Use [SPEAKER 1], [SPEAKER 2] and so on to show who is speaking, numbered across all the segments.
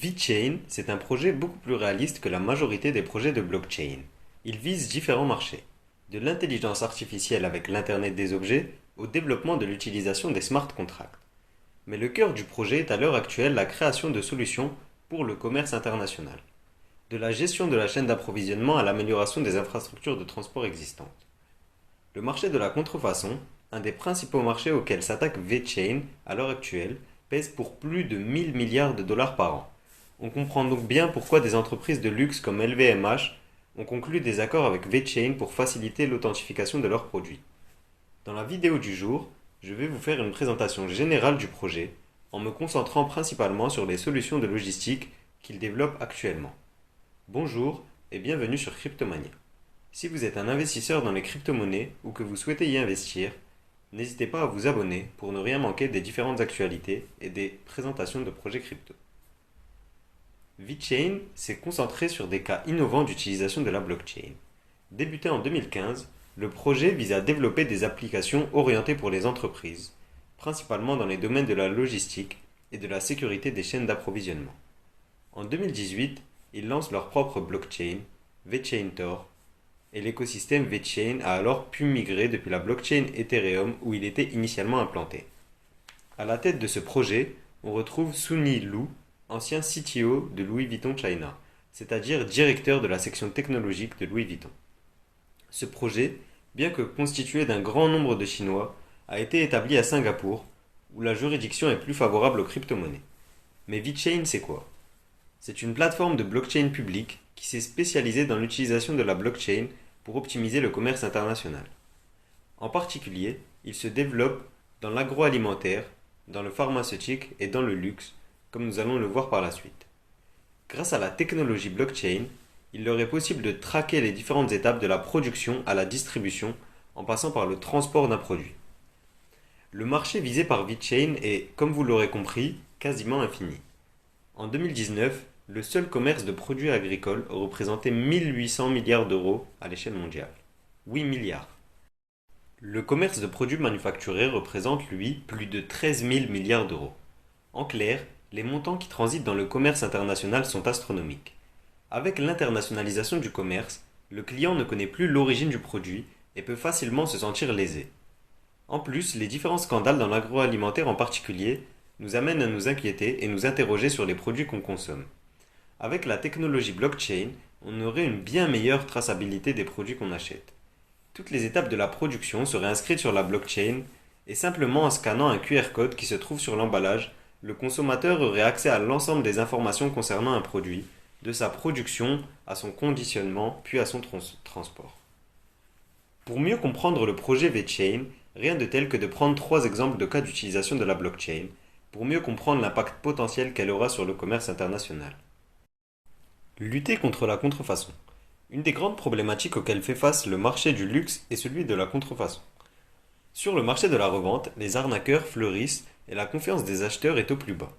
[SPEAKER 1] VeChain, c'est un projet beaucoup plus réaliste que la majorité des projets de blockchain. Il vise différents marchés, de l'intelligence artificielle avec l'Internet des objets au développement de l'utilisation des smart contracts. Mais le cœur du projet est à l'heure actuelle la création de solutions pour le commerce international, de la gestion de la chaîne d'approvisionnement à l'amélioration des infrastructures de transport existantes. Le marché de la contrefaçon, un des principaux marchés auxquels s'attaque VeChain à l'heure actuelle, pèse pour plus de 1000 milliards de dollars par an. On comprend donc bien pourquoi des entreprises de luxe comme LVMH ont conclu des accords avec VeChain pour faciliter l'authentification de leurs produits. Dans la vidéo du jour, je vais vous faire une présentation générale du projet en me concentrant principalement sur les solutions de logistique qu'il développe actuellement. Bonjour et bienvenue sur Cryptomania. Si vous êtes un investisseur dans les crypto-monnaies ou que vous souhaitez y investir, n'hésitez pas à vous abonner pour ne rien manquer des différentes actualités et des présentations de projets crypto. VeChain s'est concentré sur des cas innovants d'utilisation de la blockchain. Débuté en 2015, le projet vise à développer des applications orientées pour les entreprises, principalement dans les domaines de la logistique et de la sécurité des chaînes d'approvisionnement. En 2018, ils lancent leur propre blockchain, VeChain Tor, et l'écosystème VeChain a alors pu migrer depuis la blockchain Ethereum où il était initialement implanté. À la tête de ce projet, on retrouve Sunny Lu, ancien CTO de Louis Vuitton China, c'est-à-dire directeur de la section technologique de Louis Vuitton. Ce projet, bien que constitué d'un grand nombre de Chinois, a été établi à Singapour, où la juridiction est plus favorable aux crypto-monnaies. Mais VeChain, c'est quoi? C'est une plateforme de blockchain publique qui s'est spécialisée dans l'utilisation de la blockchain pour optimiser le commerce international. En particulier, il se développe dans l'agroalimentaire, dans le pharmaceutique et dans le luxe, comme nous allons le voir par la suite. Grâce à la technologie blockchain, il leur est possible de traquer les différentes étapes de la production à la distribution en passant par le transport d'un produit. Le marché visé par VeChain est, comme vous l'aurez compris, quasiment infini. En 2019, le seul commerce de produits agricoles représentait 1800 milliards d'euros à l'échelle mondiale. 8 milliards. Le commerce de produits manufacturés représente, lui, plus de 13 000 milliards d'euros. En clair, les montants qui transitent dans le commerce international sont astronomiques. Avec l'internationalisation du commerce, le client ne connaît plus l'origine du produit et peut facilement se sentir lésé. En plus, les différents scandales dans l'agroalimentaire en particulier nous amènent à nous inquiéter et nous interroger sur les produits qu'on consomme. Avec la technologie blockchain, on aurait une bien meilleure traçabilité des produits qu'on achète. Toutes les étapes de la production seraient inscrites sur la blockchain et simplement en scannant un QR code qui se trouve sur l'emballage, le consommateur aurait accès à l'ensemble des informations concernant un produit, de sa production à son conditionnement puis à son transport. Pour mieux comprendre le projet VeChain, rien de tel que de prendre 3 exemples de cas d'utilisation de la blockchain pour mieux comprendre l'impact potentiel qu'elle aura sur le commerce international. Lutter contre la contrefaçon. Une des grandes problématiques auxquelles fait face le marché du luxe est celui de la contrefaçon. Sur le marché de la revente, les arnaqueurs fleurissent et la confiance des acheteurs est au plus bas.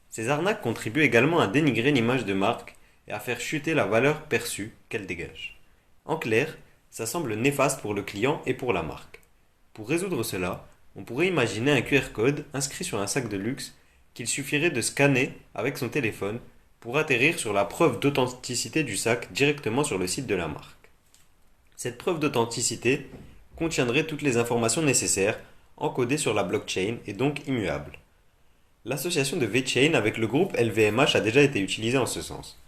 [SPEAKER 1] Ces arnaques contribuent également à dénigrer l'image de marque et à faire chuter la valeur perçue qu'elle dégage. En clair, ça semble néfaste pour le client et pour la marque. Pour résoudre cela, on pourrait imaginer un QR code inscrit sur un sac de luxe qu'il suffirait de scanner avec son téléphone pour atterrir sur la preuve d'authenticité du sac directement sur le site de la marque. Cette preuve d'authenticité contiendrait toutes les informations nécessaires encodées sur la blockchain et donc immuables. L'association de VeChain avec le groupe LVMH a déjà été utilisée en ce sens.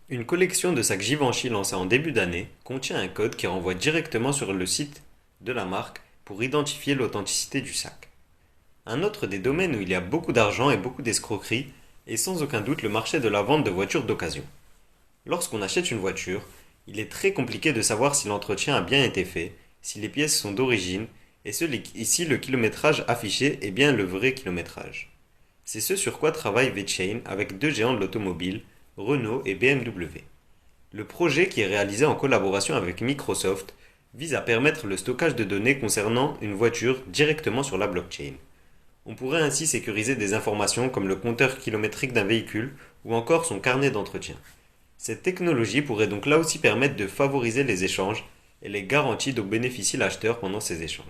[SPEAKER 1] Une collection de sacs Givenchy lancée en début d'année contient un code qui renvoie directement sur le site de la marque pour identifier l'authenticité du sac. Un autre des domaines où il y a beaucoup d'argent et beaucoup d'escroqueries est sans aucun doute le marché de la vente de voitures d'occasion. Lorsqu'on achète une voiture, il est très compliqué de savoir si l'entretien a bien été fait, si les pièces sont d'origine et si le kilométrage affiché est bien le vrai kilométrage. C'est ce sur quoi travaille VeChain avec 2 géants de l'automobile, Renault et BMW. Le projet, qui est réalisé en collaboration avec Microsoft, vise à permettre le stockage de données concernant une voiture directement sur la blockchain. On pourrait ainsi sécuriser des informations comme le compteur kilométrique d'un véhicule ou encore son carnet d'entretien. Cette technologie pourrait donc là aussi permettre de favoriser les échanges et les garanties dont bénéficie l'acheteur pendant ces échanges.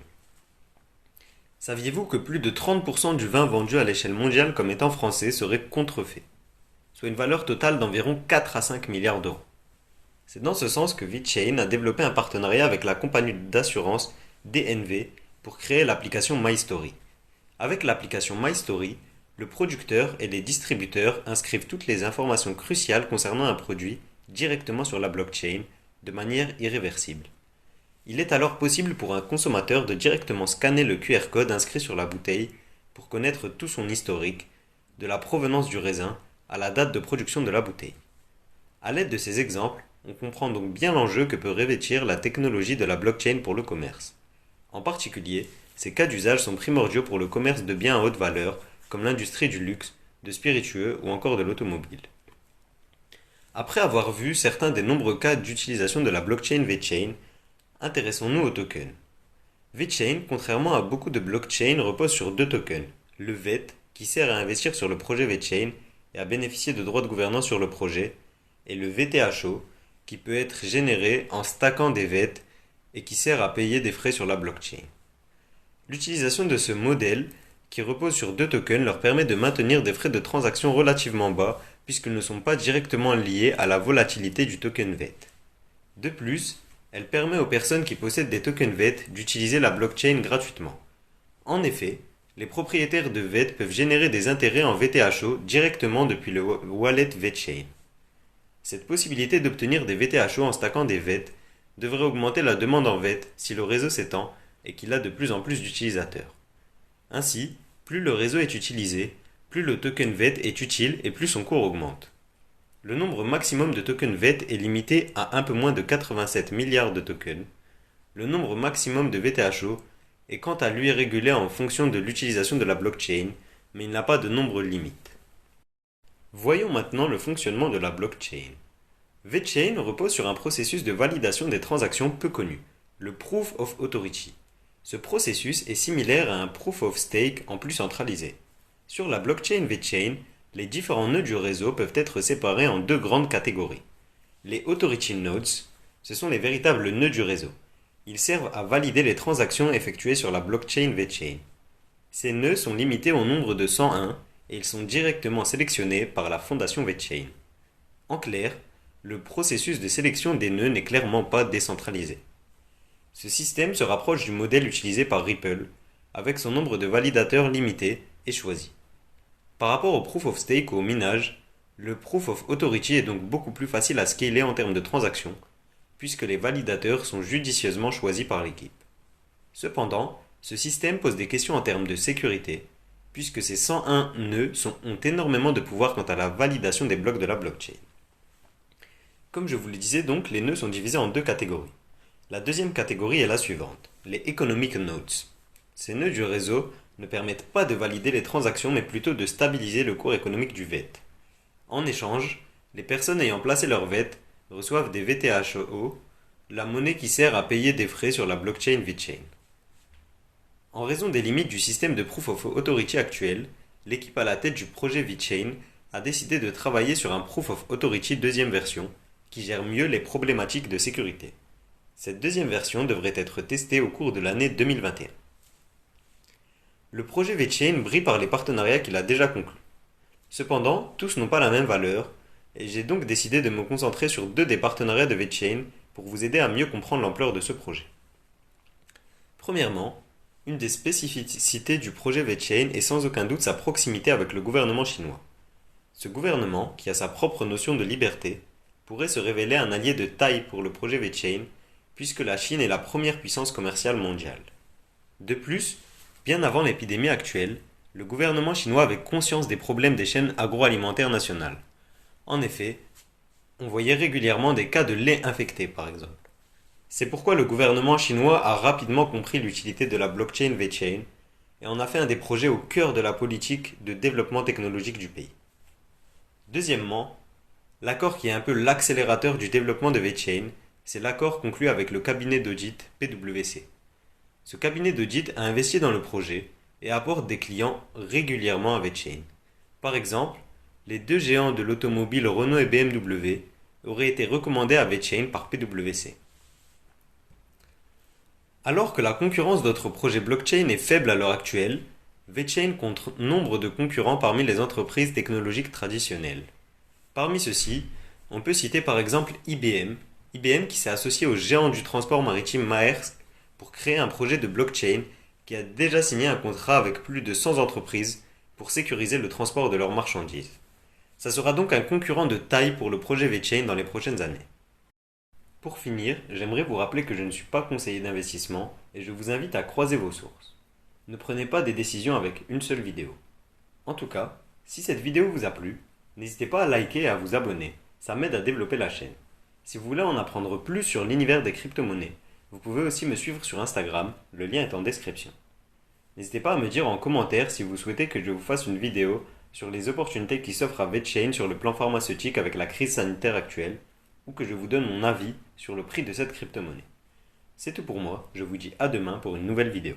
[SPEAKER 1] Saviez-vous que plus de 30% du vin vendu à l'échelle mondiale comme étant français serait contrefait? soit une valeur totale d'environ 4 à 5 milliards d'euros. C'est dans ce sens que VeChain a développé un partenariat avec la compagnie d'assurance DNV pour créer l'application MyStory. Avec l'application MyStory, le producteur et les distributeurs inscrivent toutes les informations cruciales concernant un produit directement sur la blockchain de manière irréversible. Il est alors possible pour un consommateur de directement scanner le QR code inscrit sur la bouteille pour connaître tout son historique, de la provenance du raisin à la date de production de la bouteille. À l'aide de ces exemples, on comprend donc bien l'enjeu que peut revêtir la technologie de la blockchain pour le commerce. En particulier, ces cas d'usage sont primordiaux pour le commerce de biens à haute valeur, comme l'industrie du luxe, de spiritueux ou encore de l'automobile. Après avoir vu certains des nombreux cas d'utilisation de la blockchain VeChain, intéressons-nous aux tokens. VeChain, contrairement à beaucoup de blockchains, repose sur deux tokens. Le VET, qui sert à investir sur le projet VeChain et à bénéficier de droits de gouvernance sur le projet, et le VTHO, qui peut être généré en stackant des VET et qui sert à payer des frais sur la blockchain. L'utilisation de ce modèle, qui repose sur deux tokens, leur permet de maintenir des frais de transaction relativement bas puisqu'ils ne sont pas directement liés à la volatilité du token VET. De plus, elle permet aux personnes qui possèdent des tokens VET d'utiliser la blockchain gratuitement. En effet, les propriétaires de VET peuvent générer des intérêts en VTHO directement depuis le wallet VeChain. Cette possibilité d'obtenir des VTHO en stackant des VET devrait augmenter la demande en VET si le réseau s'étend et qu'il a de plus en plus d'utilisateurs. Ainsi, plus le réseau est utilisé, plus le token VET est utile et plus son cours augmente. Le nombre maximum de tokens VET est limité à un peu moins de 87 milliards de tokens. Le nombre maximum de VTHO est quant à lui régulé en fonction de l'utilisation de la blockchain, mais il n'a pas de nombre limite. Voyons maintenant le fonctionnement de la blockchain. VeChain repose sur un processus de validation des transactions peu connu, le Proof of Authority. Ce processus est similaire à un Proof of Stake en plus centralisé. Sur la blockchain VeChain, les différents nœuds du réseau peuvent être séparés en deux grandes catégories. Les Authority Nodes, ce sont les véritables nœuds du réseau. Ils servent à valider les transactions effectuées sur la blockchain VeChain. Ces nœuds sont limités au nombre de 101 et ils sont directement sélectionnés par la fondation VeChain. En clair, le processus de sélection des nœuds n'est clairement pas décentralisé. Ce système se rapproche du modèle utilisé par Ripple, avec son nombre de validateurs limité et choisi. Par rapport au Proof of Stake ou au minage, le Proof of Authority est donc beaucoup plus facile à scaler en termes de transactions, puisque les validateurs sont judicieusement choisis par l'équipe. Cependant, ce système pose des questions en termes de sécurité, puisque ces 101 nœuds ont énormément de pouvoir quant à la validation des blocs de la blockchain. Comme je vous le disais donc, les nœuds sont divisés en deux catégories. La deuxième catégorie est la suivante, les Economic Nodes. Ces nœuds du réseau ne permettent pas de valider les transactions mais plutôt de stabiliser le cours économique du VET. En échange, les personnes ayant placé leur VET reçoivent des VTHO, la monnaie qui sert à payer des frais sur la blockchain VeChain. En raison des limites du système de Proof of Authority actuel, l'équipe à la tête du projet VeChain a décidé de travailler sur un Proof of Authority deuxième version qui gère mieux les problématiques de sécurité. Cette deuxième version devrait être testée au cours de l'année 2021. Le projet VeChain brille par les partenariats qu'il a déjà conclus. Cependant, tous n'ont pas la même valeur, et j'ai donc décidé de me concentrer sur deux des partenariats de VeChain pour vous aider à mieux comprendre l'ampleur de ce projet. Premièrement, une des spécificités du projet VeChain est sans aucun doute sa proximité avec le gouvernement chinois. Ce gouvernement, qui a sa propre notion de liberté, pourrait se révéler un allié de taille pour le projet VeChain, puisque la Chine est la première puissance commerciale mondiale. De plus, bien avant l'épidémie actuelle, le gouvernement chinois avait conscience des problèmes des chaînes agroalimentaires nationales. En effet, on voyait régulièrement des cas de lait infecté par exemple. C'est pourquoi le gouvernement chinois a rapidement compris l'utilité de la blockchain VeChain et en a fait un des projets au cœur de la politique de développement technologique du pays. Deuxièmement, l'accord qui est un peu l'accélérateur du développement de VeChain, c'est l'accord conclu avec le cabinet d'audit PwC. Ce cabinet d'audit a investi dans le projet et apporte des clients régulièrement à VeChain. Par exemple, les deux géants de l'automobile Renault et BMW auraient été recommandés à VeChain par PwC. Alors que la concurrence d'autres projets blockchain est faible à l'heure actuelle, VeChain compte nombre de concurrents parmi les entreprises technologiques traditionnelles. Parmi ceux-ci, on peut citer par exemple IBM, IBM qui s'est associé au géant du transport maritime Maersk pour créer un projet de blockchain qui a déjà signé un contrat avec plus de 100 entreprises pour sécuriser le transport de leurs marchandises. Ça sera donc un concurrent de taille pour le projet VeChain dans les prochaines années. Pour finir, j'aimerais vous rappeler que je ne suis pas conseiller d'investissement et je vous invite à croiser vos sources. Ne prenez pas des décisions avec une seule vidéo. En tout cas, si cette vidéo vous a plu, n'hésitez pas à liker et à vous abonner, ça m'aide à développer la chaîne. Si vous voulez en apprendre plus sur l'univers des crypto-monnaies, vous pouvez aussi me suivre sur Instagram, le lien est en description. N'hésitez pas à me dire en commentaire si vous souhaitez que je vous fasse une vidéo sur les opportunités qui s'offrent à VeChain sur le plan pharmaceutique avec la crise sanitaire actuelle, ou que je vous donne mon avis sur le prix de cette crypto-monnaie. C'est tout pour moi, je vous dis à demain pour une nouvelle vidéo.